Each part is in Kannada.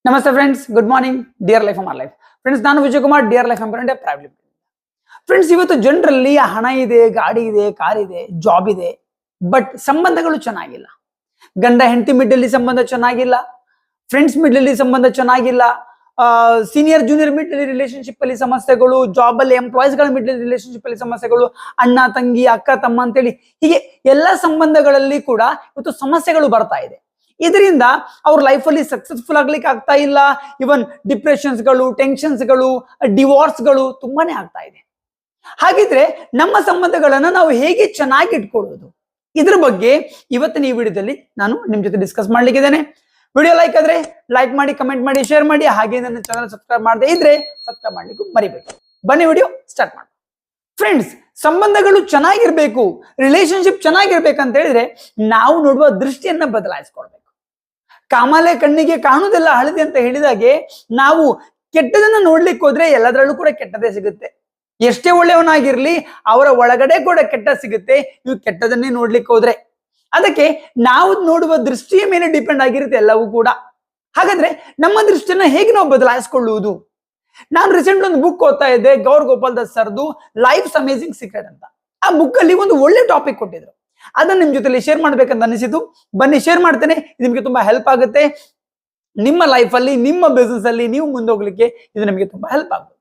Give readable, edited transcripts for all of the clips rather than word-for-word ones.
ನಮಸ್ತೆ friends, good morning dear life our life. Friends, ನಾನು ವಿಜಯ್ ಕುಮಾರ್, ಡಿಯರ್ ಲೈಫ್ ಎಂಪರೆಂಟ್ ಪ್ರೈವೇಟ್ ಲಿಮಿಟೆಡ್. ಫ್ರೆಂಡ್ಸ್, ಇವತ್ತು ಜನರಲ್ಲಿ ಹಣ ಇದೆ, ಗಾಡಿ ಇದೆ, ಕಾರ್ ಇದೆ, ಜಾಬ್ ಇದೆ, ಬಟ್ ಸಂಬಂಧಗಳು ಚೆನ್ನಾಗಿಲ್ಲ. ಗಂಡ ಹೆಂಡತಿ ಮಿಡ್ಲ್ ಸಂಬಂಧ ಚೆನ್ನಾಗಿಲ್ಲ, ಫ್ರೆಂಡ್ಸ್ ಮಿಡ್ಲ್ ಸಂಬಂಧ ಚೆನ್ನಾಗಿಲ್ಲ, ಸೀನಿಯರ್ ಜೂನಿಯರ್ ಮಿಡ್ಲ್ ರಿಲೇಶನ್ಶಿಪ್ ಅಲ್ಲಿ ಸಮಸ್ಯೆಗಳು, ಜಾಬ್ ಅಲ್ಲಿ ಎಂಪ್ಲಾಯೀಸ್ ಗಳ ಮಿಡ್ಲ್ ರಿಲೇಶನ್ಶಿಪ್ ಅಲ್ಲಿ ಸಮಸ್ಯೆಗಳು, ಅಣ್ಣ ತಂಗಿ, ಅಕ್ಕ ತಮ್ಮ ಅಂತೇಳಿ ಹೀಗೆ ಎಲ್ಲ ಸಂಬಂಧಗಳಲ್ಲಿ ಕೂಡ ಇವತ್ತು ಸಮಸ್ಯೆಗಳು ಬರ್ತಾ ಇದೆ. ಇದರಿಂದ ಅವ್ರ ಲೈಫ್ ಅಲ್ಲಿ ಸಕ್ಸಸ್ಫುಲ್ ಆಗ್ಲಿಕ್ಕೆ ಆಗ್ತಾ ಇಲ್ಲ. ಇವನ್ ಡಿಪ್ರೆಷನ್ಸ್ಗಳು, ಟೆನ್ಷನ್ಸ್ಗಳು, ಡಿವೋರ್ಸ್ಗಳು ತುಂಬಾನೇ ಆಗ್ತಾ ಇದೆ. ಹಾಗಿದ್ರೆ ನಮ್ಮ ಸಂಬಂಧಗಳನ್ನ ನಾವು ಹೇಗೆ ಚೆನ್ನಾಗಿ ಇಟ್ಕೊಳ್ಳೋದು, ಇದ್ರ ಬಗ್ಗೆ ಇವತ್ತಿನ ಈ ವಿಡಿಯೋದಲ್ಲಿ ನಾನು ನಿಮ್ ಜೊತೆ ಡಿಸ್ಕಸ್ ಮಾಡ್ಲಿಕ್ಕಿದ್ದೇನೆ. ವಿಡಿಯೋ ಲೈಕ್ ಆದ್ರೆ ಲೈಕ್ ಮಾಡಿ, ಕಮೆಂಟ್ ಮಾಡಿ, ಶೇರ್ ಮಾಡಿ. ಹಾಗೆ ನನ್ನ ಚಾನಲ್ ಸಬ್ಸ್ಕ್ರೈಬ್ ಮಾಡದೇ ಇದ್ರೆ ಸಬ್ಸ್ಕ್ರೈಬ್ ಮಾಡ್ಲಿಕ್ಕೂ ಮರಿಬೇಕು. ಬನ್ನಿ ವಿಡಿಯೋ ಸ್ಟಾರ್ಟ್ ಮಾಡಿ. ಫ್ರೆಂಡ್ಸ್, ಸಂಬಂಧಗಳು ಚೆನ್ನಾಗಿರ್ಬೇಕು, ರಿಲೇಶನ್ಶಿಪ್ ಚೆನ್ನಾಗಿರ್ಬೇಕಂತ ಹೇಳಿದ್ರೆ ನಾವು ನೋಡುವ ದೃಷ್ಟಿಯನ್ನ ಬದಲಾಯಿಸ್ಕೊಳ್ಬೇಕು. ಕಾಮಾಲೆ ಕಣ್ಣಿಗೆ ಕಾಣುವುದೆಲ್ಲ ಹಳದಿ ಅಂತ ಹೇಳಿದಾಗೆ ನಾವು ಕೆಟ್ಟದನ್ನ ನೋಡ್ಲಿಕ್ಕೆ ಹೋದ್ರೆ ಎಲ್ಲದರಲ್ಲೂ ಕೂಡ ಕೆಟ್ಟದೇ ಸಿಗುತ್ತೆ. ಎಷ್ಟೇ ಒಳ್ಳೆಯವನಾಗಿರ್ಲಿ ಅವರ ಒಳಗಡೆ ಕೂಡ ಕೆಟ್ಟ ಸಿಗುತ್ತೆ, ನೀವು ಕೆಟ್ಟದನ್ನೇ ನೋಡ್ಲಿಕ್ಕೆ ಹೋದ್ರೆ. ಅದಕ್ಕೆ ನಾವು ನೋಡುವ ದೃಷ್ಟಿಯ ಮೇಲೆ ಡಿಪೆಂಡ್ ಆಗಿರುತ್ತೆ ಎಲ್ಲವೂ ಕೂಡ. ಹಾಗಾದ್ರೆ ನಮ್ಮ ದೃಷ್ಟಿಯನ್ನ ಹೇಗೆ ನಾವು ಬದಲಾಯಿಸ್ಕೊಳ್ಳುವುದು? ನಾನು ರೀಸೆಂಟ್ ಒಂದು ಬುಕ್ ಓದ್ತಾ ಇದ್ದೆ, ಗೌರ್ ಗೋಪಾಲ್ ದತ್ ಸರ್ದು ಲೈಫ್ಸ್ ಅಮೇಜಿಂಗ್ ಸೀಕ್ರೆಟ್ ಅಂತ. ಆ ಬುಕ್ ಅಲ್ಲಿ ಒಂದು ಒಳ್ಳೆ ಟಾಪಿಕ್ ಕೊಟ್ಟಿದ್ರು, ಅದನ್ನ ನಿಮ್ ಜೊತೆಲಿ ಶೇರ್ ಮಾಡ್ಬೇಕಂತ ಅನಿಸಿತು. ಬನ್ನಿ ಶೇರ್ ಮಾಡ್ತೇನೆ, ಇದು ನಿಮ್ಗೆ ತುಂಬಾ ಹೆಲ್ಪ್ ಆಗುತ್ತೆ. ನಿಮ್ಮ ಲೈಫ್ ಅಲ್ಲಿ, ನಿಮ್ಮ ಬಿಸ್ನೆಸ್ ಅಲ್ಲಿ ನೀವು ಮುಂದೋಗ್ಲಿಕ್ಕೆ ಇದು ನಿಮಗೆ ತುಂಬಾ ಹೆಲ್ಪ್ ಆಗುತ್ತೆ.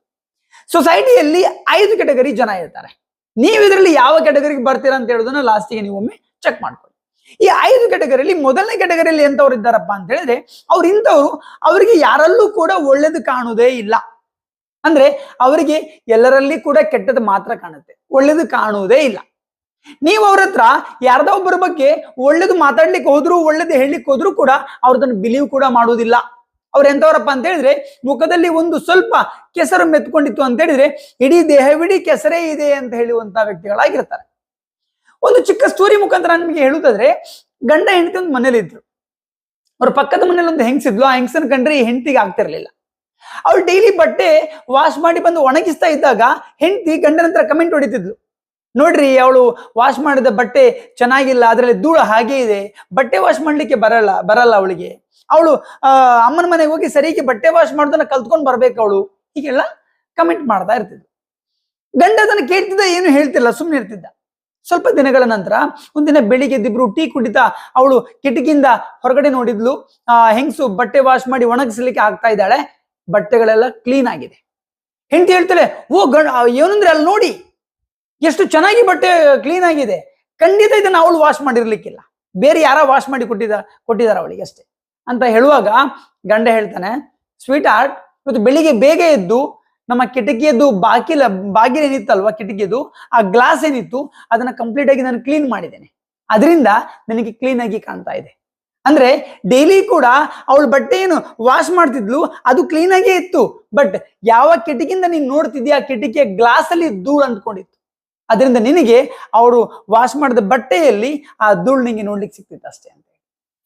ಸೊಸೈಟಿಯಲ್ಲಿ 5 ಕೆಟಗರಿ ಜನ ಇರ್ತಾರೆ. ನೀವು ಇದರಲ್ಲಿ ಯಾವ ಕೆಟಗರಿಗೆ ಬರ್ತೀರಾ ಅಂತ ಹೇಳೋದನ್ನ ಲಾಸ್ಟಿಗೆ ನೀವು ಒಮ್ಮೆ ಚೆಕ್ ಮಾಡ್ಕೊಳ್ಳಿ. ಈ 5 ಕೆಟಗರಿಯಲ್ಲಿ ಮೊದಲನೇ ಕೆಟಗರಿಯಲ್ಲಿ ಎಂತವ್ರು ಇದ್ದಾರಪ್ಪ ಅಂತ ಹೇಳಿದ್ರೆ, ಅವ್ರು ಇಂಥವ್ರು, ಅವರಿಗೆ ಯಾರಲ್ಲೂ ಕೂಡ ಒಳ್ಳೇದು ಕಾಣುವುದೇ ಇಲ್ಲ. ಅಂದ್ರೆ ಅವರಿಗೆ ಎಲ್ಲರಲ್ಲಿ ಕೂಡ ಕೆಟ್ಟದ್ದು ಮಾತ್ರ ಕಾಣುತ್ತೆ, ಒಳ್ಳೇದು ಕಾಣುವುದೇ ಇಲ್ಲ. ನೀವು ಅವ್ರ ಹತ್ರ ಯಾರ್ದೋ ಒಬ್ಬರ ಬಗ್ಗೆ ಒಳ್ಳೇದು ಮಾತಾಡ್ಲಿಕ್ಕೆ ಹೋದ್ರು, ಒಳ್ಳೇದು ಹೇಳಲಿಕ್ಕೆ ಹೋದ್ರು ಕೂಡ ಅವ್ರದನ್ನ ಬಿಲೀವ್ ಕೂಡ ಮಾಡುವುದಿಲ್ಲ. ಅವ್ರು ಎಂತವ್ರಪ್ಪ ಅಂತ ಹೇಳಿದ್ರೆ, ಮುಖದಲ್ಲಿ ಒಂದು ಸ್ವಲ್ಪ ಕೆಸರು ಮೆತ್ಕೊಂಡಿತ್ತು ಅಂತ ಹೇಳಿದ್ರೆ ಇಡೀ ದೇಹವಿಡೀ ಕೆಸರೇ ಇದೆ ಅಂತ ಹೇಳುವಂತ ವ್ಯಕ್ತಿಗಳಾಗಿರ್ತಾರೆ. ಒಂದು ಚಿಕ್ಕ ಸ್ಟೋರಿ ಮುಖಾಂತರ ನಿಮಗೆ ಹೇಳುವುದಾದ್ರೆ, ಗಂಡ ಹೆಂಡತಿ ಒಂದು ಮನೇಲಿ ಇದ್ರು. ಅವ್ರ ಪಕ್ಕದ ಮನೇಲಿ ಒಂದು ಹೆಂಗಸಿದ್ಲು. ಆ ಹೆಂಗಸನ ಕಂಡ್ರೆ ಈ ಹೆಂಡತಿಗೆ ಆಗ್ತಿರ್ಲಿಲ್ಲ. ಅವ್ಳು ಡೈಲಿ ಬಟ್ಟೆ ವಾಶ್ ಮಾಡಿ ಬಂದು ಒಣಗಿಸ್ತಾ ಇದ್ದಾಗ ಹೆಂಡತಿ ಗಂಡನ ಹತ್ರ ಕಮೆಂಟ್ ಹೊಡಿತಿದ್ಲು, ನೋಡ್ರಿ ಅವಳು ವಾಶ್ ಮಾಡಿದ ಬಟ್ಟೆ ಚೆನ್ನಾಗಿಲ್ಲ, ಅದರಲ್ಲಿ ಧೂಳು ಹಾಗೆ ಇದೆ, ಬಟ್ಟೆ ವಾಶ್ ಮಾಡ್ಲಿಕ್ಕೆ ಬರಲ್ಲ ಅವಳಿಗೆ, ಅವಳು ಅಮ್ಮನ ಮನೆಗೆ ಹೋಗಿ ಸರಿಗೆ ಬಟ್ಟೆ ವಾಶ್ ಮಾಡೋದನ್ನ ಕಲ್ತ್ಕೊಂಡ್ ಬರ್ಬೇಕು ಅವಳು, ಹೀಗೆಲ್ಲ ಕಮೆಂಟ್ ಮಾಡ್ತಾ ಇರ್ತಿದ್ಲು. ಗಂಡ ಅದನ್ನ ಕೇಳ್ತಿದ್ದ, ಏನು ಹೇಳ್ತಿಲ್ಲ, ಸುಮ್ಮನೆ ಇರ್ತಿದ್ದ. ಸ್ವಲ್ಪ ದಿನಗಳ ನಂತರ ಒಂದಿನ ಬೆಳಿಗ್ಗೆ ಎದ್ದಿಬ್ರು ಟೀ ಕುಡಿತಾ ಅವಳು ಕಿಟಕಿಯಿಂದ ಹೊರಗಡೆ ನೋಡಿದ್ಲು. ಹೆಂಗಸು ಬಟ್ಟೆ ವಾಶ್ ಮಾಡಿ ಒಣಗಿಸ್ಲಿಕ್ಕೆ ಆಗ್ತಾ ಇದ್ದಾಳೆ, ಬಟ್ಟೆಗಳೆಲ್ಲ ಕ್ಲೀನ್ ಆಗಿದೆ. ಹೆಂಡತಿ ಹೇಳ್ತಾಳೆ, ಓ ಏನಂದ್ರೆ ಅಲ್ಲಿ ನೋಡಿ ಎಷ್ಟು ಚೆನ್ನಾಗಿ ಬಟ್ಟೆ ಕ್ಲೀನ್ ಆಗಿದೆ, ಖಂಡಿತ ಇದನ್ನ ಅವಳು ವಾಶ್ ಮಾಡಿರ್ಲಿಕ್ಕಿಲ್ಲ, ಬೇರೆ ಯಾರ ವಾಶ್ ಮಾಡಿ ಕೊಟ್ಟಿದಾರ ಅವಳಿಗೆ ಅಷ್ಟೇ ಅಂತ ಹೇಳುವಾಗ ಗಂಡ ಹೇಳ್ತಾನೆ, ಸ್ವೀಟ್ ಆರ್ಟ್, ಇವತ್ತು ಬೆಳಿಗ್ಗೆ ಬೇಗ ಎದ್ದು ನಮ್ಮ ಕಿಟಕಿಯದ್ದು ಬಾಗಿಲು ಏನಿತ್ತಲ್ವಾ, ಕಿಟಕಿಯದು ಆ ಗ್ಲಾಸ್ ಏನಿತ್ತು ಅದನ್ನ ಕಂಪ್ಲೀಟ್ ಆಗಿ ನಾನು ಕ್ಲೀನ್ ಮಾಡಿದ್ದೇನೆ, ಅದರಿಂದ ನನಗೆ ಕ್ಲೀನ್ ಆಗಿ ಕಾಣ್ತಾ ಇದೆ. ಅಂದ್ರೆ ಡೈಲಿ ಕೂಡ ಅವಳು ಬಟ್ಟೆ ಏನು ವಾಶ್ ಮಾಡ್ತಿದ್ಲು ಅದು ಕ್ಲೀನ್ ಆಗೇ ಇತ್ತು, ಬಟ್ ಯಾವ ಕಿಟಕಿಯಿಂದ ನೀನ್ ನೋಡ್ತಿದ್ಯಾ ಆ ಕಿಟಕಿಯ ಗ್ಲಾಸ್ ಅಲ್ಲಿ ಧೂಳು ಅಂದ್ಕೊಂಡಿತ್ತು, ಅದರಿಂದ ನಿನಗೆ ಅವರು ವಾಶ್ ಮಾಡಿದ ಬಟ್ಟೆಯಲ್ಲಿ ಆ ಧೂಳು ನಿಂಗೆ ನೋಡ್ಲಿಕ್ಕೆ ಸಿಕ್ತಿತ್ತು ಅಷ್ಟೇ ಅಂತ.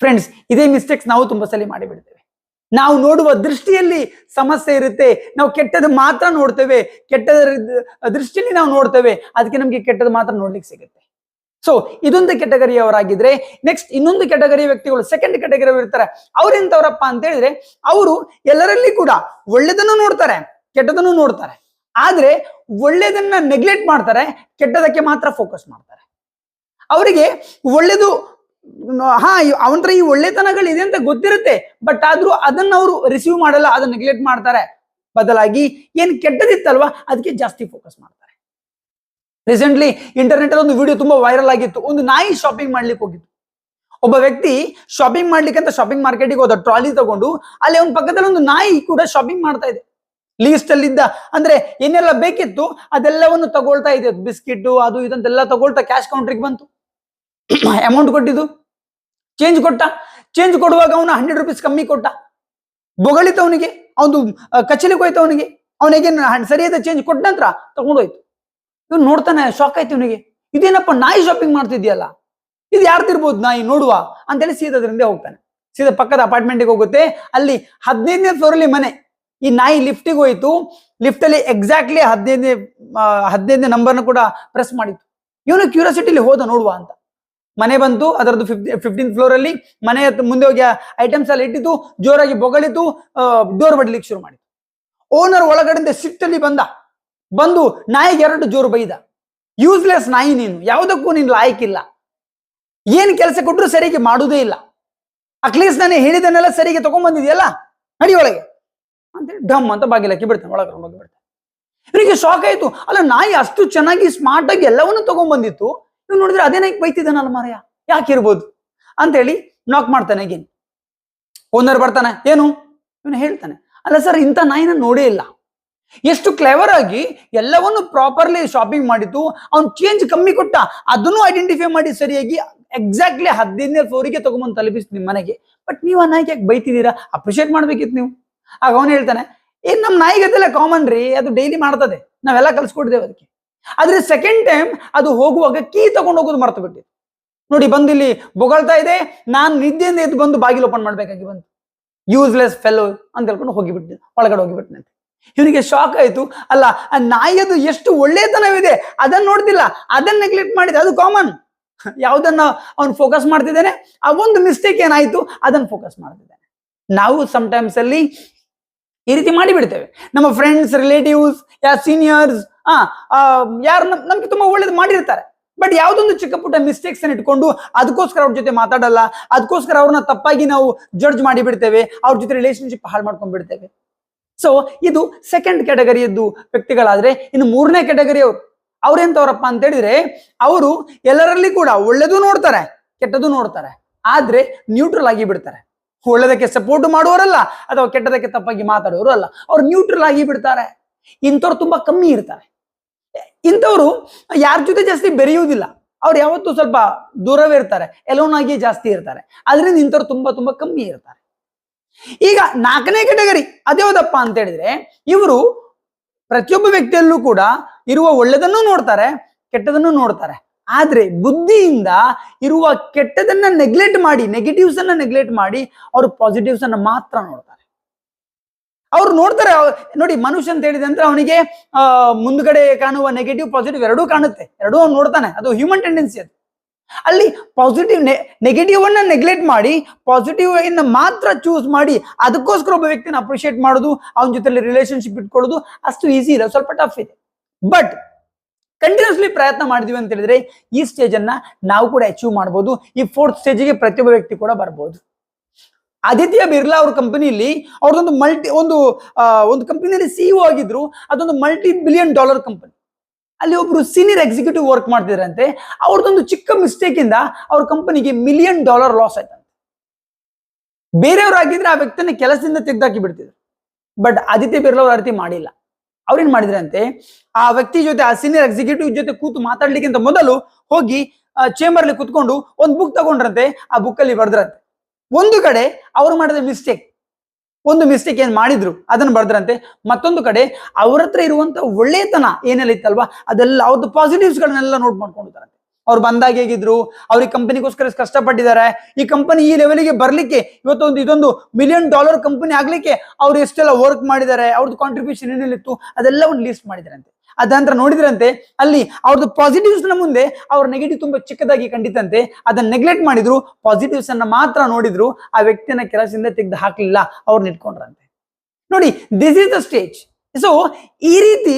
ಫ್ರೆಂಡ್ಸ್, ಇದೇ ಮಿಸ್ಟೇಕ್ಸ್ ನಾವು ತುಂಬಾ ಸಲ ಮಾಡಿಬಿಡ್ತೇವೆ. ನಾವು ನೋಡುವ ದೃಷ್ಟಿಯಲ್ಲಿ ಸಮಸ್ಯೆ ಇರುತ್ತೆ. ನಾವು ಕೆಟ್ಟದ್ದು ಮಾತ್ರ ನೋಡ್ತೇವೆ, ಕೆಟ್ಟದ ದೃಷ್ಟಿಯಲ್ಲಿ ನಾವು ನೋಡ್ತೇವೆ, ಅದಕ್ಕೆ ನಮ್ಗೆ ಕೆಟ್ಟದ್ದು ಮಾತ್ರ ನೋಡ್ಲಿಕ್ಕೆ ಸಿಗುತ್ತೆ. ಸೊ ಇದೊಂದು ಕೆಟಗರಿಯವರಾಗಿದ್ರೆ, ನೆಕ್ಸ್ಟ್ ಇನ್ನೊಂದು ಕೆಟಗರಿ ವ್ಯಕ್ತಿಗಳು, ಸೆಕೆಂಡ್ ಕೆಟಗರಿ ಇರ್ತಾರೆ. ಅವ್ರೆಂತವ್ರಪ್ಪ ಅಂತ ಹೇಳಿದ್ರೆ, ಅವರು ಎಲ್ಲರಲ್ಲಿ ಕೂಡ ಒಳ್ಳೆದನ್ನು ನೋಡ್ತಾರೆ, ಕೆಟ್ಟದನ್ನು ನೋಡ್ತಾರೆ, ಆದ್ರೆ ಒಳ್ಳೆದನ್ನ ನೆಗ್ಲೆಕ್ಟ್ ಮಾಡ್ತಾರೆ, ಕೆಟ್ಟದಕ್ಕೆ ಮಾತ್ರ ಫೋಕಸ್ ಮಾಡ್ತಾರೆ. ಅವರಿಗೆ ಒಳ್ಳೇದು ಅವನ ಈ ಒಳ್ಳೆತನಗಳಿದೆ ಅಂತ ಗೊತ್ತಿರುತ್ತೆ, ಬಟ್ ಆದ್ರೂ ಅದನ್ನ ಅವರು ರಿಸೀವ್ ಮಾಡಲ್ಲ, ಅದನ್ನ ನೆಗ್ಲೆಕ್ಟ್ ಮಾಡ್ತಾರೆ. ಬದಲಾಗಿ ಏನ್ ಕೆಟ್ಟದಿತ್ತಲ್ವಾ ಅದಕ್ಕೆ ಜಾಸ್ತಿ ಫೋಕಸ್ ಮಾಡ್ತಾರೆ. ರೀಸೆಂಟ್ಲಿ ಇಂಟರ್ನೆಟ್ ಅಲ್ಲಿ ಒಂದು ವಿಡಿಯೋ ತುಂಬಾ ವೈರಲ್ ಆಗಿತ್ತು. ಒಂದು ನಾಯಿ ಶಾಪಿಂಗ್ ಮಾಡ್ಲಿಕ್ಕೆ ಹೋಗಿತ್ತು. ಒಬ್ಬ ವ್ಯಕ್ತಿ ಶಾಪಿಂಗ್ ಮಾಡ್ಲಿಕ್ಕೆ ಅಂತ ಶಾಪಿಂಗ್ ಮಾರ್ಕೆಟಿಗೆ ಹೋದ, ಟ್ರಾಲಿ ತಗೊಂಡು. ಅಲ್ಲಿ ಅವನ ಪಕ್ಕದಲ್ಲಿ ಒಂದು ನಾಯಿ ಕೂಡ ಶಾಪಿಂಗ್ ಮಾಡ್ತಾ ಇದೆ. ಲೀಸ್ಟ್ ಅಲ್ಲಿ ಇದ್ದ ಅಂದ್ರೆ ಏನೆಲ್ಲ ಬೇಕಿತ್ತು ಅದೆಲ್ಲವನ್ನು ತಗೊಳ್ತಾ ಇದೆ, ಬಿಸ್ಕಿಟ್ ಅದು ಇದಂತೆಲ್ಲ ತಗೊಳ್ತಾ ಕ್ಯಾಶ್ ಕೌಂಟ್ರಿಗೆ ಬಂತು. ಅಮೌಂಟ್ ಕೊಟ್ಟಿದ್ದು, ಚೇಂಜ್ ಕೊಟ್ಟ. ಚೇಂಜ್ ಕೊಡುವಾಗ ಅವನು 100 ರೂಪೀಸ್ ಕಮ್ಮಿ ಕೊಟ್ಟ. ಬೊಗಳಿತ ಅವನಿಗೆ, ಅವನು ಕಚಲಿಗೆ ಹೋಯ್ತು. ಅವನಿಗೆ ಸರಿಯಾದ ಚೇಂಜ್ ಕೊಟ್ಟ ನಂತರ ತಗೊಂಡೋಯ್ತು. ಇವನು ನೋಡ್ತಾನೆ, ಶಾಕ್ ಆಯ್ತು ಇವನಿಗೆ, ಇದೇನಪ್ಪ ನಾಯಿ ಶಾಪಿಂಗ್ ಮಾಡ್ತಿದ್ಯಲ್ಲ, ಇದು ಯಾರ್ದಿರ್ಬೋದು ನಾಯಿ ನೋಡುವ ಅಂತೇಳಿ ಸೀದದ್ರಿಂದ ಹೋಗ್ತಾನೆ. ಸೀದಾ ಪಕ್ಕದ ಅಪಾರ್ಟ್ಮೆಂಟ್ಗೆ ಹೋಗುತ್ತೆ. ಅಲ್ಲಿ 15ನೇ ಫ್ಲೋರಲ್ಲಿ ಮನೆ. ಈ ನಾಯಿ ಲಿಫ್ಟಿಗೆ ಹೋಯ್ತು. ಲಿಫ್ಟ್ ಅಲ್ಲಿ ಎಕ್ಸಾಕ್ಟ್ಲಿ 15ನೇ ನಂಬರ್ನ ಕೂಡ ಪ್ರೆಸ್ ಮಾಡಿತ್ತು. ಇವನು ಕ್ಯೂರಿಯಾಸಿಟಿಲಿ ಹೋದ ನೋಡುವ ಅಂತ. ಮನೆ ಬಂತು, ಅದರದ್ದು 15th ಫ್ಲೋರ್ ಅಲ್ಲಿ ಮನೆ ಮುಂದೆ ಹೋಗಿ ಐಟಮ್ಸ್ ಎಲ್ಲ ಇಟ್ಟಿತು, ಜೋರಾಗಿ ಬೊಗಳಿತು, ಡೋರ್ ಬಡ್ಲಿಕ್ಕೆ ಶುರು ಮಾಡಿತು. ಓನರ್ ಒಳಗಡೆಯಿಂದ ಸಿಟ್ಟಲ್ಲಿ ಬಂದು ನಾಯಿಗೆ 2 ಜೋರು ಬೈದ. ಯೂಸ್ಲೆಸ್ ನಾಯಿ ನೀನು, ಯಾವುದಕ್ಕೂ ನೀನು ಲಾಯಕ್ಕಿಲ್ಲ, ಏನ್ ಕೆಲಸ ಕೊಟ್ಟರು ಸರಿಗೆ ಮಾಡುವುದೇ ಇಲ್ಲ, ಅಟ್ಲೀಸ್ಟ್ ನಾನು ಹೇಳಿದನ್ನೆಲ್ಲ ಸರಿಗೆ ತಗೊಂಡ್ಬಂದಿದೆಯಲ್ಲ, ನಡಿ ಒಳಗೆ ಅಂತೇಳಿ ಡಮ್ ಅಂತ ಬಾಗಿಲಕ್ಕೆ ಬಿಡ್ತಾನೆ, ಒಳಗೆ ಹೋಗಿ ಬಿಡ್ತಾನೆ. ಇವನಿಗೆ ಶಾಕ್ ಆಯ್ತು, ಅಲ್ಲ ನಾಯಿ ಅಷ್ಟು ಚೆನ್ನಾಗಿ ಸ್ಮಾರ್ಟ್ ಆಗಿ ಎಲ್ಲವನ್ನೂ ತಗೊಂಡ್ಬಂದಿತ್ತು, ಇವ್ ನೋಡಿದ್ರೆ ಅದೇನಾಗಿ ಬೈತಿದ್ದಾನಲ್ಲ ಮಾರಾಯ, ಯಾಕಿರ್ಬೋದು ಅಂತೇಳಿ ನಾಕ್ ಮಾಡ್ತಾನೆ. ಅಗೇನ್ ಓನರ್ ಬರ್ತಾನೆ, ಏನು ಇವನು ಹೇಳ್ತಾನೆ, ಅಲ್ಲ ಸರ್ ಇಂಥ ನಾಯಿನ ನೋಡೇ ಇಲ್ಲ, ಎಷ್ಟು ಕ್ಲೆವರ್ ಆಗಿ ಎಲ್ಲವನ್ನು ಪ್ರಾಪರ್ಲಿ ಶಾಪಿಂಗ್ ಮಾಡಿತ್ತು, ಅವ್ನು ಚೇಂಜ್ ಕಮ್ಮಿ ಕೊಟ್ಟ, ಅದನ್ನು ಐಡೆಂಟಿಫೈ ಮಾಡಿ ಸರಿಯಾಗಿ ಎಕ್ಸಾಕ್ಟ್ಲಿ 15ನೇ ಫ್ಲೋರಿಗೆ ತಗೊಂಬಂದು ತಲುಪಿಸ್ ನಿಮ್ ಮನೆಗೆ. ಬಟ್ ನೀವು ಆ ನಾಯಿಗೆ ಯಾಕೆ ಬೈತಿದ್ದೀರಾ, ಅಪ್ರಿಶಿಯೇಟ್ ಮಾಡ್ಬೇಕಿತ್ತು ನೀವು. ಆಗ ಅವನು ಹೇಳ್ತಾನೆ, ಏನ್ ನಮ್ ನಾಯಿಗದೆಲ್ಲ ಕಾಮನ್ ರೀ, ಅದು ಡೈಲಿ ಮಾಡ್ತದೆ, ನಾವೆಲ್ಲ ಕಲ್ಸ್ಕೊಟ್ಟಿದ್ದೇವೆ ಅದಕ್ಕೆ. ಆದ್ರೆ ಸೆಕೆಂಡ್ ಟೈಮ್ ಅದು ಹೋಗುವಾಗ ಕೀ ತಗೊಂಡು ಹೋಗೋದು ಮರ್ತು ಬಿಟ್ಟಿದೆ ನೋಡಿ, ಬಂದಿಲ್ಲಿ ಬೊಗಳ್ತಾ ಇದೆ, ನಾನು ನಿದ್ದೆಯಿಂದ ಎದ್ದು ಬಂದು ಬಾಗಿಲು ಓಪನ್ ಮಾಡ್ಬೇಕಾಗಿ ಬಂತು, ಯೂಸ್ಲೆಸ್ ಫೆಲೋ ಅಂತ ಹೇಳ್ಕೊಂಡು ಹೋಗಿಬಿಟ್ಟಿದ್ದೆ, ಒಳಗಡೆ ಹೋಗಿಬಿಟ್ಟನಂತೆ. ಇವನಿಗೆ ಶಾಕ್ ಆಯ್ತು, ಅಲ್ಲ ಆ ನಾಯಿಯದು ಎಷ್ಟು ಒಳ್ಳೆತನವಿದೆ ಅದನ್ನ ನೋಡ್ತಿಲ್ಲ, ಅದನ್ನ ನೆಗ್ಲೆಕ್ಟ್ ಮಾಡಿದೆ, ಅದು ಕಾಮನ್. ಯಾವ್ದನ್ನ ಅವ್ನು ಫೋಕಸ್ ಮಾಡ್ತಿದ್ದಾನೆ, ಆ ಒಂದು ಮಿಸ್ಟೇಕ್ ಏನಾಯ್ತು ಅದನ್ನ ಫೋಕಸ್ ಮಾಡ್ತಿದ್ದಾನೆ. ನಾವು ಸಮಟೈಮ್ಸ್ ಅಲ್ಲಿ ಈ ರೀತಿ ಮಾಡಿಬಿಡ್ತೇವೆ. ನಮ್ಮ ಫ್ರೆಂಡ್ಸ್, ರಿಲೇಟಿವ್ಸ್, ಸೀನಿಯರ್ಸ್ ಯಾರು ನಮ್ಗೆ ತುಂಬಾ ಒಳ್ಳೇದು ಮಾಡಿರ್ತಾರೆ, ಬಟ್ ಯಾವ್ದೊಂದು ಚಿಕ್ಕ ಪುಟ್ಟ ಮಿಸ್ಟೇಕ್ಸ್ ಅನ್ನು ಇಟ್ಕೊಂಡು ಅದಕ್ಕೋಸ್ಕರ ಅವ್ರ ಜೊತೆ ಮಾತಾಡಲ್ಲ, ಅದಕ್ಕೋಸ್ಕರ ಅವ್ರನ್ನ ತಪ್ಪಾಗಿ ನಾವು ಜಡ್ಜ್ ಮಾಡಿ ಬಿಡ್ತೇವೆ, ಅವ್ರ ಜೊತೆ ರಿಲೇಶನ್ಶಿಪ್ ಹಾಳು ಮಾಡ್ಕೊಂಡ್ ಬಿಡ್ತೇವೆ. ಸೊ ಇದು ಸೆಕೆಂಡ್ ಕ್ಯಾಟಗರಿಯದ್ದು ವ್ಯಕ್ತಿಗಳಾದ್ರೆ, ಇನ್ನು 3ನೇ ಕ್ಯಾಟಗರಿ ಅವ್ರೆಂತವ್ರಪ್ಪ ಅಂತ ಹೇಳಿದ್ರೆ, ಅವರು ಎಲ್ಲರಲ್ಲಿ ಕೂಡ ಒಳ್ಳೆದು ನೋಡ್ತಾರೆ, ಕೆಟ್ಟದ್ದು ನೋಡ್ತಾರೆ, ಆದ್ರೆ ನ್ಯೂಟ್ರಲ್ ಆಗಿ ಬಿಡ್ತಾರೆ. ಒಳ್ಳೆದಕ್ಕೆ ಸಪೋರ್ಟ್ ಮಾಡುವವರಲ್ಲ, ಅಥವಾ ಕೆಟ್ಟದಕ್ಕೆ ತಪ್ಪಾಗಿ ಮಾತಾಡೋರು ಅಲ್ಲ, ಅವ್ರು ನ್ಯೂಟ್ರಲ್ ಆಗಿ ಬಿಡ್ತಾರೆ. ಇಂಥವ್ರು ತುಂಬಾ ಕಮ್ಮಿ ಇರ್ತಾರೆ. ಇಂಥವ್ರು ಯಾರ ಜೊತೆ ಜಾಸ್ತಿ ಬೆರೆಯುವುದಿಲ್ಲ, ಅವ್ರು ಯಾವತ್ತೂ ಸ್ವಲ್ಪ ದೂರವೇ ಇರ್ತಾರೆ, ಎಲೋನ್ ಆಗಿ ಜಾಸ್ತಿ ಇರ್ತಾರೆ. ಅದರಿಂದ ಇಂಥವ್ರು ತುಂಬಾ ತುಂಬಾ ಕಮ್ಮಿ ಇರ್ತಾರೆ. ಈಗ 4ನೇ ಕ್ಯಾಟಗರಿ ಅದ್ಯಾವುದಪ್ಪ ಅಂತ ಹೇಳಿದ್ರೆ, ಇವರು ಪ್ರತಿಯೊಬ್ಬ ವ್ಯಕ್ತಿಯಲ್ಲೂ ಕೂಡ ಇರುವ ಒಳ್ಳೆದನ್ನು ನೋಡ್ತಾರೆ, ಕೆಟ್ಟದನ್ನು ನೋಡ್ತಾರೆ, ಆದ್ರೆ ಬುದ್ಧಿಯಿಂದ ಇರುವ ಕೆಟ್ಟದನ್ನ ನೆಗ್ಲೆಕ್ಟ್ ಮಾಡಿ, ನೆಗೆಟಿವ್ಸ್ ಅನ್ನ ನೆಗ್ಲೆಕ್ಟ್ ಮಾಡಿ ಅವರು ಪಾಸಿಟಿವ್ಸ್ ಅನ್ನ ಮಾತ್ರ ನೋಡ್ತಾರೆ. ಅವ್ರು ನೋಡ್ತಾರೆ ನೋಡಿ, ಮನುಷ್ಯ ಅಂತ ಹೇಳಿದೆ ಅಂದ್ರೆ ಅವನಿಗೆ ಮುಂದ್ಗಡೆ ಕಾಣುವ ನೆಗೆಟಿವ್ ಪಾಸಿಟಿವ್ ಎರಡೂ ಕಾಣುತ್ತೆ, ಎರಡೂ ಅವ್ನು ನೋಡ್ತಾನೆ, ಅದು ಹ್ಯೂಮನ್ ಟೆಂಡೆನ್ಸಿ. ಅದು ಅಲ್ಲಿ ಪಾಸಿಟಿವ್ ನೆಗೆಟಿವ್ ಅನ್ನ ನೆಗ್ಲೆಕ್ಟ್ ಮಾಡಿ ಪಾಸಿಟಿವ್ ಅನ್ನ ಮಾತ್ರ ಚೂಸ್ ಮಾಡಿ ಅದಕ್ಕೋಸ್ಕರ ಒಬ್ಬ ವ್ಯಕ್ತಿನ ಅಪ್ರಿಶಿಯೇಟ್ ಮಾಡೋದು, ಅವನ ಜೊತೆ ರಿಲೇಶನ್ಶಿಪ್ ಇಟ್ಕೊಳ್ಳೋದು ಅಷ್ಟು ಈಸಿ ಇಲ್ಲ, ಸ್ವಲ್ಪ ಟಫ್ ಇದೆ. ಬಟ್ ಕಂಟಿನ್ಯೂಸ್ಲಿ ಪ್ರಯತ್ನ ಮಾಡಿದ್ವಿ ಅಂತ ಹೇಳಿದ್ರೆ ಈ ಸ್ಟೇಜ್ ಅನ್ನ ನಾವು ಕೂಡ ಅಚೀವ್ ಮಾಡಬಹುದು. ಈ 4th ಸ್ಟೇಜ್ಗೆ ಪ್ರತಿಯೊಬ್ಬ ವ್ಯಕ್ತಿ ಕೂಡ ಬರಬಹುದು. ಆದಿತ್ಯ ಬಿರ್ಲಾ ಅವ್ರ ಕಂಪನಿಯಲ್ಲಿ ಅವ್ರದೊಂದು ಒಂದು ಕಂಪನಿಯಲ್ಲಿ ಸಿಇಒ ಆಗಿದ್ರು, ಅದೊಂದು $multi-billion ಕಂಪನಿ. ಅಲ್ಲಿ ಒಬ್ರು ಸೀನಿಯರ್ ಎಕ್ಸಿಕ್ಯೂಟಿವ್ ವರ್ಕ್ ಮಾಡ್ತಿದ್ರಂತೆ, ಅವ್ರದೊಂದು ಚಿಕ್ಕ ಮಿಸ್ಟೇಕ್ ಇಂದ ಅವ್ರ ಕಂಪನಿಗೆ $1 million ಲಾಸ್ ಆಯ್ತಂತೆ. ಬೇರೆಯವ್ರಾಗಿದ್ರೆ ಆ ವ್ಯಕ್ತಿನ ಕೆಲಸದಿಂದ ತೆಗೆದಾಕಿ ಬಿಡ್ತಿದ್ರು, ಬಟ್ ಆದಿತ್ಯ ಬಿರ್ಲಾ ಅವ್ರ ಅರ್ಥ ಮಾಡಿಲ್ಲ. ಅವ್ರೇನ್ ಮಾಡಿದ್ರಂತೆ, ಆ ವ್ಯಕ್ತಿ ಜೊತೆ, ಆ ಸೀನಿಯರ್ ಎಕ್ಸಿಕ್ಯೂಟಿವ್ ಜೊತೆ ಕೂತು ಮಾತಾಡ್ಲಿಕ್ಕಿಂತ ಮೊದಲು ಹೋಗಿ ಚೇಂಬರ್ಲಿ ಕುತ್ಕೊಂಡು ಒಂದು ಬುಕ್ ತಗೊಂಡ್ರಂತೆ, ಆ ಬುಕ್ ಅಲ್ಲಿ ಬರ್ದ್ರಂತೆ. ಒಂದು ಕಡೆ ಅವ್ರು ಮಾಡಿದ ಒಂದು ಮಿಸ್ಟೇಕ್ ಏನ್ ಮಾಡಿದ್ರು ಅದನ್ನ ಬರ್ದ್ರಂತೆ, ಮತ್ತೊಂದು ಕಡೆ ಅವ್ರ ಹತ್ರ ಇರುವಂತ ಒಳ್ಳೆತನ ಏನೆಲ್ಲ ಇತ್ತಲ್ವಾ ಅದೆಲ್ಲ ಅವ್ರದ್ದು ಪಾಸಿಟಿವ್ಸ್ ಗಳನ್ನೆಲ್ಲ ನೋಟ್ ಮಾಡ್ಕೊಂಡಿದ್ದಾರಂತೆ. ಅವ್ರು ಬಂದಾಗ ಹೇಗಿದ್ರು, ಅವ್ರಿಗೆ ಕಂಪನಿಗೋಸ್ಕರ ಕಷ್ಟಪಟ್ಟಿದ್ದಾರೆ, ಈ ಕಂಪನಿ ಈ ಲೆವೆಲ್ಗೆ ಬರ್ಲಿಕ್ಕೆ ಇದೊಂದು $1 million ಕಂಪನಿ ಆಗ್ಲಿಕ್ಕೆ ಅವ್ರು ಎಷ್ಟೆಲ್ಲ ವರ್ಕ್ ಮಾಡಿದ್ದಾರೆ, ಅವ್ರದ್ದು ಕಾಂಟ್ರಿಬ್ಯೂಷನ್ ಏನೆಲ್ಲಿತ್ತು ಅದೆಲ್ಲ ಒಂದು ಲಿಸ್ಟ್ ಮಾಡಿದ್ರಂತೆ. ಅದಂತರ ನೋಡಿದ್ರಂತೆ, ಅಲ್ಲಿ ಅವ್ರದ್ದು ಪಾಸಿಟಿವ್ಸ್ ನ ಮುಂದೆ ಅವ್ರ ನೆಗೆಟಿವ್ ತುಂಬಾ ಚಿಕ್ಕದಾಗಿ ಕಂಡಿತಂತೆ, ಅದನ್ನ ನೆಗ್ಲೆಕ್ಟ್ ಮಾಡಿದ್ರು, ಪಾಸಿಟಿವ್ಸ್ ಅನ್ನ ಮಾತ್ರ ನೋಡಿದ್ರು, ಆ ವ್ಯಕ್ತಿಯನ್ನ ಕೆಲಸದಿಂದ ತೆಗೆದು ಹಾಕ್ಲಿಲ್ಲ, ಅವ್ರನ್ನ ಇಟ್ಕೊಂಡ್ರಂತೆ. ನೋಡಿ, this is the stage. So ಈ ರೀತಿ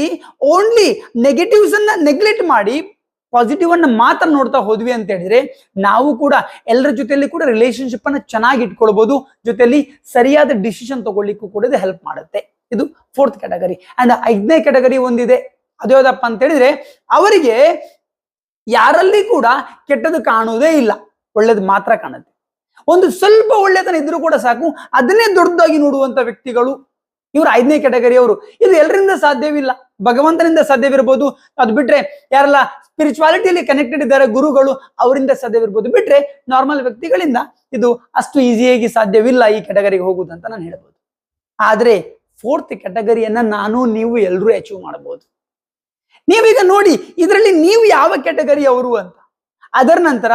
ಓನ್ಲಿ ನೆಗೆಟಿವ್ಸ್ ಅನ್ನ ನೆಗ್ಲೆಕ್ಟ್ ಮಾಡಿ ಪಾಸಿಟಿವ್ ಅನ್ನ ಮಾತ್ರ ನೋಡ್ತಾ ಹೋದ್ವಿ ಅಂತ ಹೇಳಿದ್ರೆ ನಾವು ಕೂಡ ಎಲ್ಲರ ಜೊತೆಯಲ್ಲಿ ಕೂಡ ರಿಲೇಶನ್ಶಿಪ್ ಅನ್ನ ಚೆನ್ನಾಗಿ ಇಟ್ಕೊಳ್ಬಹುದು, ಜೊತೆಯಲ್ಲಿ ಸರಿಯಾದ ಡಿಸಿಷನ್ ತಗೊಳ್ಳಿಕ್ಕೂ ಕೂಡ ಇದು ಹೆಲ್ಪ್ ಮಾಡುತ್ತೆ. ಇದು 4th ಕ್ಯಾಟಗರಿ. ಅಂಡ್ 5ನೇ ಕ್ಯಾಟಗರಿ ಒಂದಿದೆ, ಅದು ಯಾವ್ದಪ್ಪ ಅಂತ ಹೇಳಿದ್ರೆ, ಅವರಿಗೆ ಯಾರಲ್ಲಿ ಕೂಡ ಕೆಟ್ಟದ್ದು ಕಾಣುವುದೇ ಇಲ್ಲ, ಒಳ್ಳೇದು ಮಾತ್ರ ಕಾಣುತ್ತೆ. ಒಂದು ಸ್ವಲ್ಪ ಒಳ್ಳೆತನ ಇದ್ರೂ ಕೂಡ ಸಾಕು, ಅದನ್ನೇ ದೊಡ್ಡದಾಗಿ ನೋಡುವಂತ ವ್ಯಕ್ತಿಗಳು ಇವರು 5ನೇ ಕ್ಯಾಟಗರಿ ಅವರು. ಇದು ಎಲ್ಲರಿಂದ ಸಾಧ್ಯವಿಲ್ಲ, ಭಗವಂತನಿಂದ ಸಾಧ್ಯವಿರಬಹುದು, ಅದು ಬಿಟ್ರೆ ಯಾರೆಲ್ಲ ಸ್ಪಿರಿಚುವಾಲಿಟಿಯಲ್ಲಿ ಕನೆಕ್ಟೆಡ್ ಇದ್ದಾರೆ ಗುರುಗಳು, ಅವರಿಂದ ಸಾಧ್ಯವಿರ್ಬೋದು, ಬಿಟ್ರೆ ನಾರ್ಮಲ್ ವ್ಯಕ್ತಿಗಳಿಂದ ಇದು ಅಷ್ಟು ಈಸಿಯಾಗಿ ಸಾಧ್ಯವಿಲ್ಲ ಈ ಕ್ಯಾಟಗರಿಗೆ ಹೋಗುವುದಂತ ನಾನು ಹೇಳ್ಬೋದು. ಆದ್ರೆ 4th ಕ್ಯಾಟಗರಿಯನ್ನ ನಾನು ನೀವು ಎಲ್ಲರೂ ಅಚೀವ್ ಮಾಡಬಹುದು. ನೀವೀಗ ನೋಡಿ ಇದರಲ್ಲಿ ನೀವು ಯಾವ ಕ್ಯಾಟಗರಿ ಅವರು ಅಂತ, ಅದರ ನಂತರ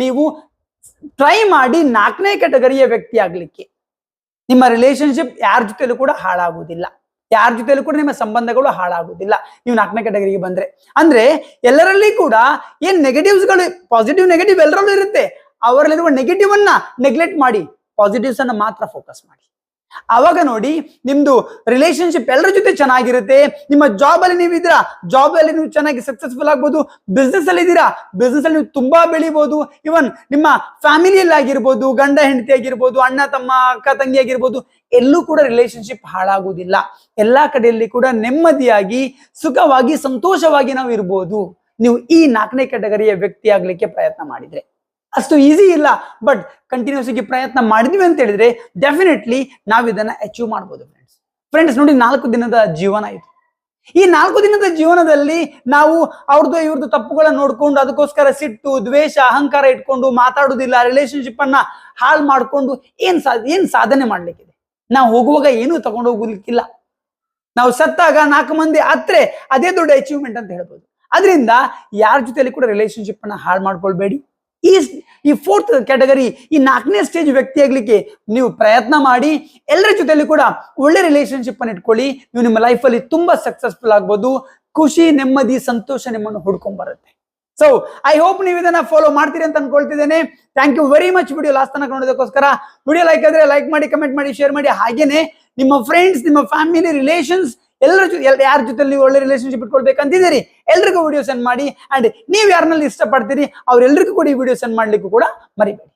ನೀವು ಟ್ರೈ ಮಾಡಿ 4ನೇ ಕ್ಯಾಟಗರಿಯ ವ್ಯಕ್ತಿ ಆಗ್ಲಿಕ್ಕೆ. ನಿಮ್ಮ ರಿಲೇಶನ್ಶಿಪ್ ಯಾರ ಜೊತೆಲೂ ಕೂಡ ಹಾಳಾಗುವುದಿಲ್ಲ. ಯಾರ ಜೊತೆಲೂ ಕೂಡ ನಿಮ್ಮ ಸಂಬಂಧಗಳು ಹಾಳಾಗುವುದಿಲ್ಲ ನೀವು 4ನೇ ಕ್ಯಾಟಗರಿಗೆ ಬಂದ್ರೆ. ಅಂದ್ರೆ ಎಲ್ಲರಲ್ಲಿ ಕೂಡ ಏನ್ ನೆಗೆಟಿವ್ಸ್ಗಳು, ಪಾಸಿಟಿವ್ ನೆಗೆಟಿವ್ ಎಲ್ಲರಲ್ಲೂ ಇರುತ್ತೆ. ಅವರಲ್ಲಿರುವ ನೆಗೆಟಿವ್ ಅನ್ನ ನೆಗ್ಲೆಕ್ಟ್ ಮಾಡಿ ಪಾಸಿಟಿವ್ಸ್ ಅನ್ನ ಮಾತ್ರ ಫೋಕಸ್ ಮಾಡಿ. ಆವಾಗ ನೋಡಿ ನಿಮ್ದು ರಿಲೇಶನ್ಶಿಪ್ ಎಲ್ಲರ ಜೊತೆ ಚೆನ್ನಾಗಿರುತ್ತೆ. ನಿಮ್ಮ ಜಾಬ್ ಅಲ್ಲಿ ನೀವಿದ್ದೀರಾ, ಜಾಬ್ ಅಲ್ಲಿ ನೀವು ಚೆನ್ನಾಗಿ ಸಕ್ಸಸ್ಫುಲ್ ಆಗ್ಬೋದು. ಬಿಸ್ನೆಸ್ ಅಲ್ಲಿ ಇದ್ದೀರಾ, ಬಿಸ್ನೆಸ್ ಅಲ್ಲಿ ನೀವು ತುಂಬಾ ಬೆಳಿಬಹುದು. ಇವನ್ ನಿಮ್ಮ ಫ್ಯಾಮಿಲಿಯಲ್ಲಿ ಆಗಿರ್ಬೋದು, ಗಂಡ ಹೆಂಡತಿ ಆಗಿರ್ಬೋದು, ಅಣ್ಣ ತಮ್ಮ, ಅಕ್ಕ ತಂಗಿ ಆಗಿರ್ಬೋದು, ಎಲ್ಲೂ ಕೂಡ ರಿಲೇಶನ್ಶಿಪ್ ಹಾಳಾಗುವುದಿಲ್ಲ. ಎಲ್ಲಾ ಕಡೆಯಲ್ಲಿ ಕೂಡ ನೆಮ್ಮದಿಯಾಗಿ, ಸುಖವಾಗಿ, ಸಂತೋಷವಾಗಿ ನಾವು ಇರ್ಬೋದು. ನೀವು ಈ 4ನೇ ಕ್ಯಾಟಗರಿಯ ವ್ಯಕ್ತಿ ಆಗ್ಲಿಕ್ಕೆ ಪ್ರಯತ್ನ ಮಾಡಿದ್ರೆ. ಅಷ್ಟು ಈಸಿ ಇಲ್ಲ, ಬಟ್ ಕಂಟಿನ್ಯೂಸ್ ಆಗಿ ಪ್ರಯತ್ನ ಮಾಡಿದ್ವಿ ಅಂತ ಹೇಳಿದ್ರೆ ಡೆಫಿನೆಟ್ಲಿ ನಾವು ಇದನ್ನ ಅಚೀವ್ ಮಾಡ್ಬೋದು. ಫ್ರೆಂಡ್ಸ್ ನೋಡಿ, 4 ದಿನದ ಜೀವನ ಇದು. ಈ 4 ದಿನದ ಜೀವನದಲ್ಲಿ ನಾವು ಅವ್ರದ್ದು ಇವ್ರದ್ದು ತಪ್ಪುಗಳನ್ನ ನೋಡ್ಕೊಂಡು ಅದಕ್ಕೋಸ್ಕರ ಸಿಟ್ಟು, ದ್ವೇಷ, ಅಹಂಕಾರ ಇಟ್ಕೊಂಡು ಮಾತಾಡುದಿಲ್ಲ, ರಿಲೇಶನ್ಶಿಪ್ ಅನ್ನ ಹಾಳು ಮಾಡ್ಕೊಂಡು ಏನ್ ಸಾಧನೆ ಮಾಡ್ಲಿಕ್ಕಿದೆ? ನಾವು ಹೋಗುವಾಗ ಏನೂ ತಗೊಂಡು ಹೋಗ್ಲಿಕ್ಕಿಲ್ಲ. ನಾವು ಸತ್ತಾಗ 4 ಮಂದಿ ಹತ್ರೆ ಅದೇ ದೊಡ್ಡ ಅಚೀವ್ಮೆಂಟ್ ಅಂತ ಹೇಳ್ಬೋದು. ಅದರಿಂದ ಯಾರ ಜೊತೆಯಲ್ಲಿ ಕೂಡ ರಿಲೇಶನ್ಶಿಪ್ ಅನ್ನ ಹಾಳು ಮಾಡ್ಕೊಳ್ಬೇಡಿ. ಈ 4th ಕ್ಯಾಟಗರಿ, ಈ 4ನೇ ಸ್ಟೇಜ್ ವ್ಯಕ್ತಿ ಆಗ್ಲಿಕ್ಕೆ ನೀವು ಪ್ರಯತ್ನ ಮಾಡಿ. ಎಲ್ಲರ ಜೊತೆಲಿ ಕೂಡ ಒಳ್ಳೆ ರಿಲೇಶನ್ಶಿಪ್ ಅನ್ನು ಇಟ್ಕೊಳ್ಳಿ. ನೀವು ನಿಮ್ಮ ಲೈಫ್ ಅಲ್ಲಿ ತುಂಬಾ ಸಕ್ಸಸ್ಫುಲ್ ಆಗ್ಬೋದು. ಖುಷಿ, ನೆಮ್ಮದಿ, ಸಂತೋಷ ನಿಮ್ಮನ್ನು ಹುಡ್ಕೊಂಡ್ ಬರುತ್ತೆ. ಸೊ ಐ ಹೋಪ್ ನೀವು ಇದನ್ನ ಫಾಲೋ ಮಾಡ್ತೀರಿ ಅಂತ ಅನ್ಕೊಳ್ತಿದ್ದೇನೆ. Thank you very much. Video last ತನಕ ನೋಡೋದಕ್ಕೋಸ್ಕರ. ವಿಡಿಯೋ ಲೈಕ್ ಆದ್ರೆ ಲೈಕ್ ಮಾಡಿ, ಕಮೆಂಟ್ ಮಾಡಿ, ಶೇರ್ ಮಾಡಿ. ಹಾಗೇನೆ ನಿಮ್ಮ ಫ್ರೆಂಡ್ಸ್, ನಿಮ್ಮ ಫ್ಯಾಮಿಲಿ, ರಿಲೇಷನ್ಸ್ ಯಾರ ಜೊತೆ ನೀವು ಒಳ್ಳೆ ರಿಲೇಶನ್ಶಿಪ್ ಇಟ್ಕೊಳ್ಬೇಕಂತಿದ್ದೀರಿ ಎಲ್ರಿಗೂ ವಿಡಿಯೋ ಸೆಂಡ್ ಮಾಡಿ. ಅಂಡ್ ನೀವು ಯಾರನ್ನಲ್ಲಿ ಇಷ್ಟಪಡ್ತೀರಿ ಅವ್ರೆಲ್ರಿಗೂ ಕೂಡ ಈ ವಿಡಿಯೋ ಸೆಂಡ್ ಮಾಡ್ಲಿಕ್ಕೂ ಕೂಡ ಮರಿಬೇಡಿ.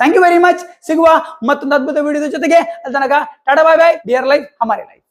Thank you very much. ಸಿಗುವ ಮತ್ತೊಂದು ಅದ್ಭುತ ವಿಡಿಯೋದ ಜೊತೆಗೆ. ಅಲ್ಲಿ ತನಕ tata, bye bye. Dear life ಹಮಾರೆ ಲೈಫ್.